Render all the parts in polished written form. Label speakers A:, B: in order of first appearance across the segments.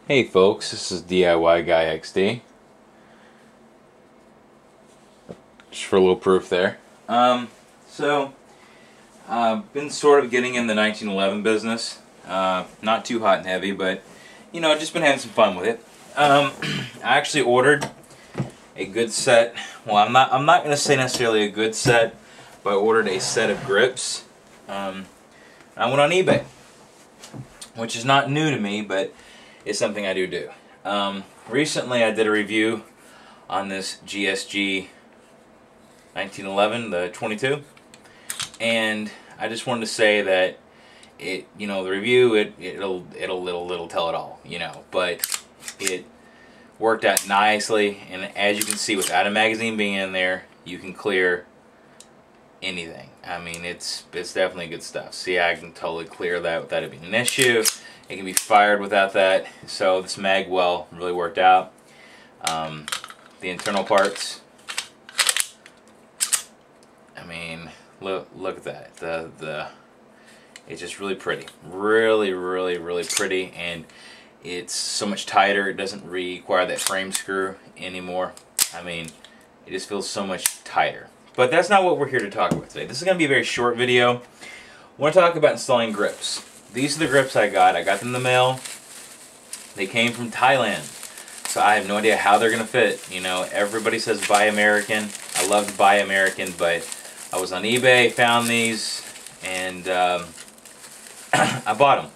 A: Hey folks, this is DIY Guy XD. Just for a little proof there. Been sort of getting in the 1911 business. Not too hot and heavy, but just been having some fun with it. I actually ordered a good set. Well, I'm not going to say necessarily a good set, but I ordered a set of grips. I went on eBay, which is not new to me, but it's something I do. Recently I did a review on this GSG 1911, the 22, and I just wanted to say that the review, it'll tell it all, but it worked out nicely, and as you can see, without a magazine being in there, you can clear anything. I mean, it's definitely good stuff. See, I can totally clear that without it being an issue. It can be fired without that. So this mag well really worked out. The internal parts, I mean, look at that. It's just really pretty. Really pretty, and it's so much tighter. It doesn't require that frame screw anymore. I mean, it just feels so much tighter. But that's not what we're here to talk about today. This is going to be a very short video. I want to talk about installing grips. These are the grips I got. I got them in the mail. They came from Thailand. So I have no idea how they're going to fit. Everybody says buy American. I love to buy American, but I was on eBay, found these, and I bought them.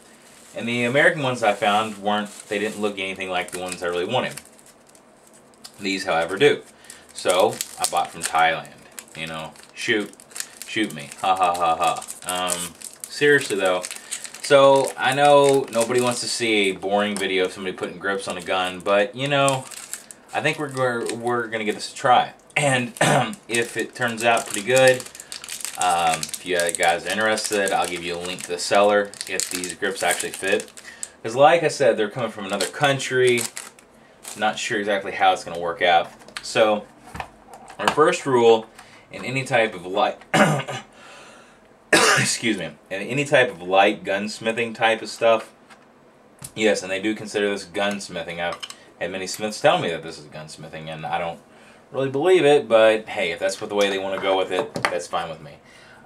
A: And the American ones I found they didn't look anything like the ones I really wanted. These, however, do. So I bought from Thailand. Shoot me. Ha ha ha ha. Seriously though. So I know nobody wants to see a boring video of somebody putting grips on a gun, but I think we're gonna give this a try. And if it turns out pretty good, if you guys are interested, I'll give you a link to the seller if these grips actually fit. Because like I said, they're coming from another country. Not sure exactly how it's gonna work out. So our first rule in any type of light excuse me, in any type of light gunsmithing type of stuff, yes, and they do consider this gunsmithing. I've had many smiths tell me that this is gunsmithing, and I don't really believe it, but hey, if that's the way they want to go with it, that's fine with me.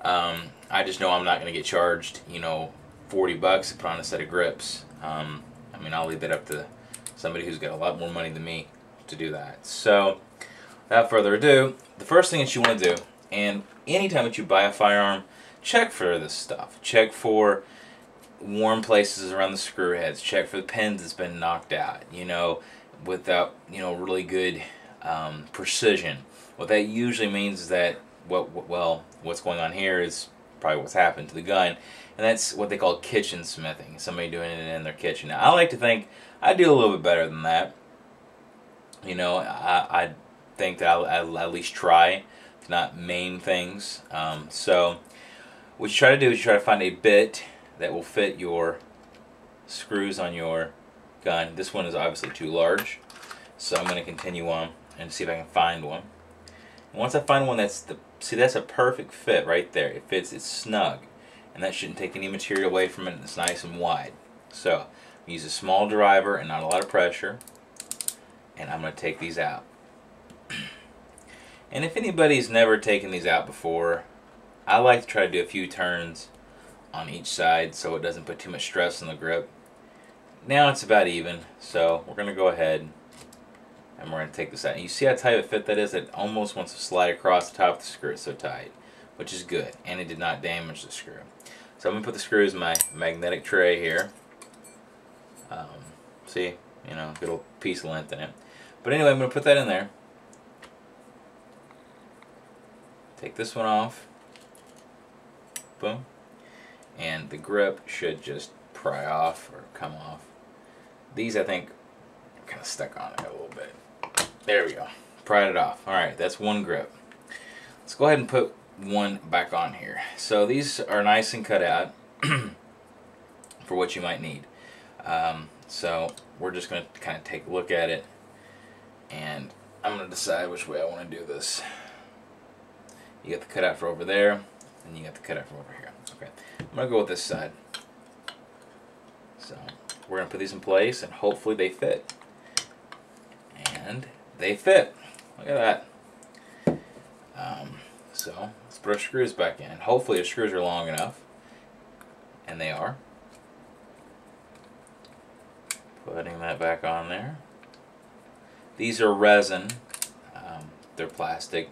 A: I just know I'm not going to get charged, $40 to put on a set of grips. I mean, I'll leave that up to somebody who's got a lot more money than me to do that. So, without further ado, the first thing that you want to do, and anytime that you buy a firearm, check for this stuff. Check for warm places around the screw heads. Check for the pins that's been knocked out, without, really good precision. What that usually means is that, what's going on here is probably what's happened to the gun, and that's what they call kitchen smithing. Somebody doing it in their kitchen. Now, I like to think I do a little bit better than that. I think that I'll at least try to not maim things. So what you try to do is you try to find a bit that will fit your screws on your gun. This one is obviously too large, so I'm going to continue on and see if I can find one. And once I find one that's a perfect fit right there. It fits, it's snug, and that shouldn't take any material away from it. It's nice and wide. So use a small driver and not a lot of pressure, and I'm going to take these out. And if anybody's never taken these out before, I like to try to do a few turns on each side so it doesn't put too much stress on the grip. Now it's about even, so we're going to go ahead and we're going to take this out. And you see how tight of a fit that is? It almost wants to slide across the top of the screw. It's so tight, which is good, and it did not damage the screw. So I'm going to put the screws in my magnetic tray here. See, good little piece of length in it. But anyway, I'm going to put that in there. Take this one off. Boom. And the grip should just pry off or come off. These, I think, are kind of stuck on it a little bit. There we go. Pried it off. Alright, that's one grip. Let's go ahead and put one back on here. So these are nice and cut out for what you might need. So we're just going to kind of take a look at it, and I'm going to decide which way I want to do this. You got the cutout for over there, and you got the cutout for over here. Okay, I'm going to go with this side. So we're going to put these in place, and hopefully they fit. And they fit. Look at that. So let's put our screws back in. Hopefully the screws are long enough, and they are. Putting that back on there. These are resin. They're plastic.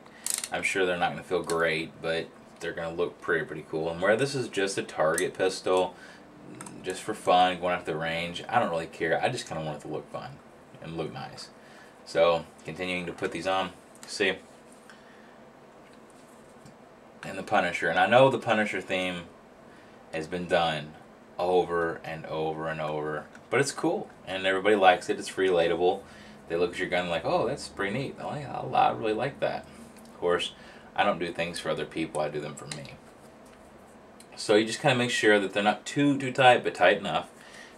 A: I'm sure they're not going to feel great, but they're going to look pretty cool. And where this is just a target pistol, just for fun, going after the range, I don't really care. I just kind of want it to look fun and look nice. So continuing to put these on. See? And the Punisher. And I know the Punisher theme has been done over and over and over, but it's cool and everybody likes it. It's relatable. They look at your gun like, oh, that's pretty neat. I really like that. Of course, I don't do things for other people. I do them for me. So you just kind of make sure that they're not too tight, but tight enough,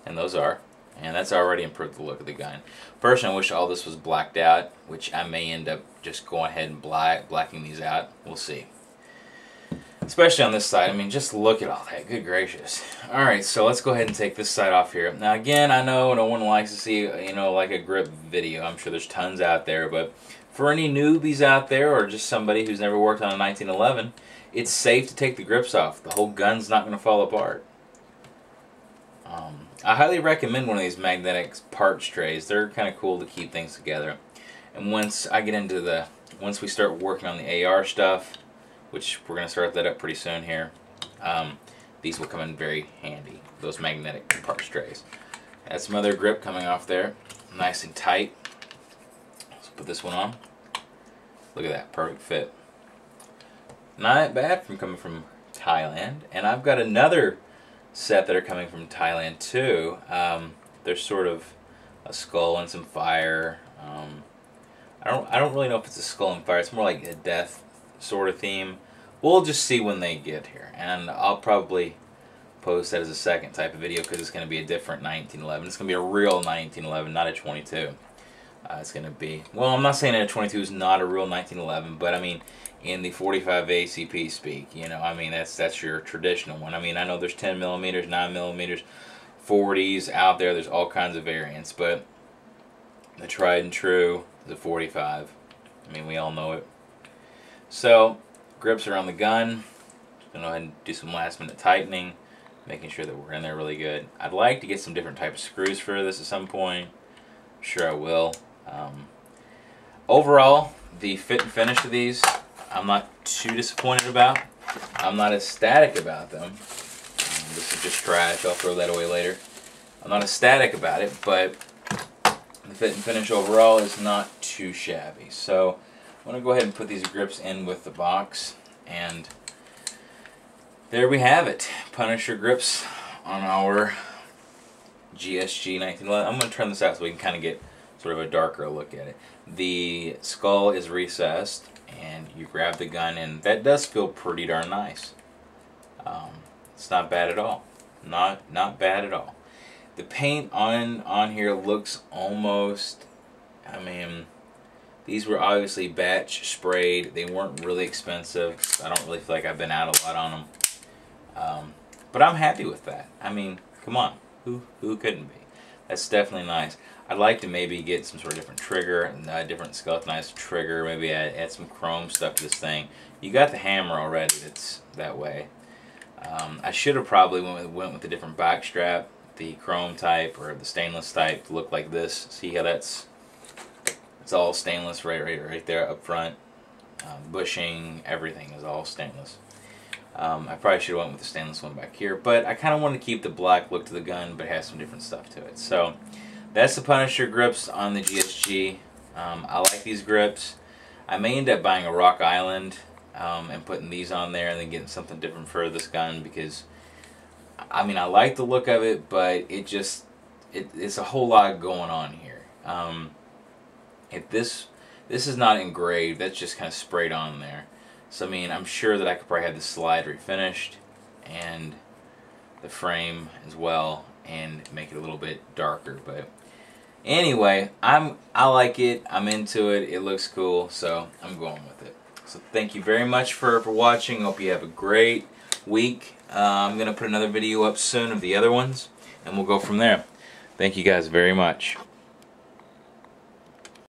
A: and those are. And that's already improved the look of the gun. Personally, I wish all this was blacked out, which I may end up just going ahead and blacking these out. We'll see. Especially on this side. I mean, just look at all that. Good gracious. Alright, so let's go ahead and take this side off here. Now again, I know no one likes to see, you know, like a grip video. I'm sure there's tons out there, but for any newbies out there, or just somebody who's never worked on a 1911, it's safe to take the grips off. The whole gun's not going to fall apart. I highly recommend one of these magnetic parts trays. They're kind of cool to keep things together. And once we start working on the AR stuff, which we're going to start that up pretty soon here, these will come in very handy, those magnetic parts trays. That's some other grip coming off there, nice and tight. Let's put this one on. Look at that, perfect fit. Not bad from coming from Thailand. And I've got another set that are coming from Thailand too. They're sort of a skull and some fire. I don't really know if it's a skull and fire. It's more like a death sort of theme. We'll just see when they get here, and I'll probably post that as a second type of video because it's going to be a different 1911. It's going to be a real 1911, not a 22. It's going to be, well, I'm not saying that a 22 is not a real 1911, but I mean in the 45 ACP speak, you know, I mean that's your traditional one. I mean, I know there's 10 millimeters, 9 millimeters, 40s out there. There's all kinds of variants, but the tried and true is a 45. I mean, we all know it. So grips are on the gun. Just gonna go ahead and do some last minute tightening, making sure that we're in there really good. I'd like to get some different type of screws for this at some point. I'm sure I will. Overall, the fit and finish of these, I'm not too disappointed about. I'm not ecstatic about them. This is just trash. I'll throw that away later. I'm not ecstatic about it, but the fit and finish overall is not too shabby. So I'm going to go ahead and put these grips in with the box, and there we have it. Punisher grips on our GSG 1911. I'm going to turn this out so we can kind of get sort of a darker look at it. The skull is recessed, and you grab the gun, and that does feel pretty darn nice. It's not bad at all. Not bad at all. The paint on here looks almost, I mean, these were obviously batch sprayed. They weren't really expensive. I don't really feel like I've been out a lot on them. But I'm happy with that. I mean, come on. Who couldn't be? That's definitely nice. I'd like to maybe get some sort of different trigger, and different skeletonized trigger, maybe add some chrome stuff to this thing. You got the hammer already that's that way. I should have probably went with a different back strap, the chrome type or the stainless type to look like this. See how it's all stainless right there up front. Bushing, everything is all stainless. I probably should have went with the stainless one back here, but I kind of want to keep the black look to the gun, but have some different stuff to it. So that's the Punisher grips on the GSG. I like these grips. I may end up buying a Rock Island and putting these on there, and then getting something different for this gun, because I mean, I like the look of it, but it's a whole lot going on here. If this is not engraved, that's just kind of sprayed on there. So I mean, I'm sure that I could probably have the slide refinished and the frame as well, and make it a little bit darker. But anyway, I like it. I'm into it. It looks cool, so I'm going with it. So thank you very much for watching. Hope you have a great week. I'm gonna put another video up soon of the other ones, and we'll go from there. Thank you guys very much.